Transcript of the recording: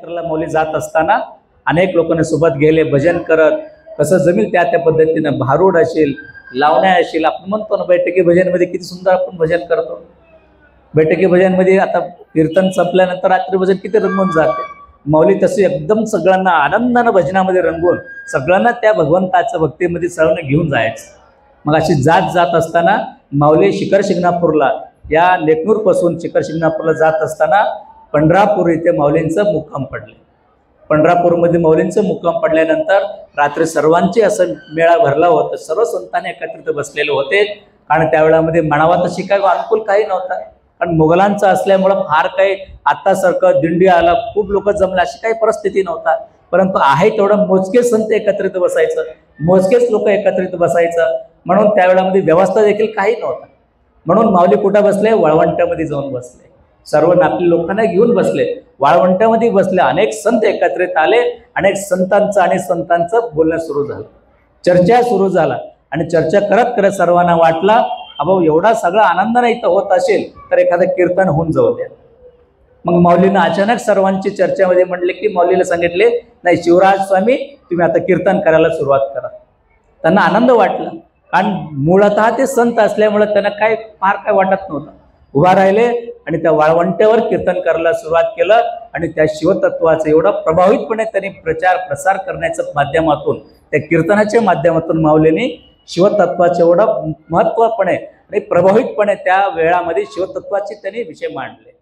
यात्रेला माऊली जात असताना अनेक लोकांनी सोबत गेले, भजन करत कसं जमेल त्या पद्धतीनं भारूड असेल, लावण्या असेल. आपण म्हणतो ना बैठकी भजनमध्ये किती सुंदर आपण भजन करतो. बैठकी भजनमध्ये आता कीर्तन संपल्यानंतर रात्री भजन किती रंगून जाते. माऊली तसे एकदम सगळ्यांना आनंदानं भजनामध्ये रंगवून सगळ्यांना त्या भगवंताच्या भक्तीमध्ये सर्वांना घेऊन जायचं. मग अशी जात असताना माऊली शिखर शिंगणापूरला, या नेकनूरपासून शिखर शिंगणापूरला जात असताना पंढरापूर इथे माऊलींचं मुक्काम पडले. पंढरापूरमध्ये माऊलींचं मुक्काम पडल्यानंतर रात्री सर्वांचे असं मेळा भरला होता. सर्व संतांनी एकत्रित बसलेले होते. कारण त्यावेळामध्ये म्हणावा तशी काय अनुकूल काही नव्हता. कारण मुघलांचं असल्यामुळं फार काही आत्तासारखं दिंडी आला, खूप लोक जमले अशी काही परिस्थिती नव्हता. परंतु आहे तेवढं मोजकेच संत एकत्रित बसायचं, मोजकेच लोक एकत्रित बसायचं. म्हणून त्यावेळामध्ये व्यवस्था देखील काही नव्हता. म्हणून माऊली कुठं बसले? वाळवंट्यामध्ये जाऊन बसले. सर्व आपल्या लोकांना घेऊन बसले, वाळवंट्यामध्ये बसले. अनेक संत एकत्रित आले. अनेक संतांचं बोलणं सुरू झालं, चर्चा सुरू झाला. आणि चर्चा करत करत सर्वांना वाटला अभाऊ एवढा सगळा आनंदाने इथं होत असेल तर एखादं कीर्तन होऊन जाऊ द्या. मग माऊलीनं अचानक सर्वांची चर्चेमध्ये म्हणले की माऊलीला सांगितले, नाही शिवराज स्वामी तुम्ही आता कीर्तन करायला सुरुवात करा. त्यांना आनंद वाटला. कारण मूळतः ते संत असल्यामुळे त्यांना काय फार काय वाटत नव्हतं. उभा राहिले आणि त्या वाळवंट्यावर कीर्तन करायला सुरुवात केलं. आणि त्या शिवतत्वाचं एवढं प्रभावितपणे त्यांनी प्रचार प्रसार करण्याच्या माध्यमातून, त्या कीर्तनाच्या माध्यमातून माऊलींनी शिवतत्वाचं एवढं महत्त्वपणे आणि प्रभावितपणे त्या वेळामध्ये शिवतत्वाचे त्यांनी विषय मांडले.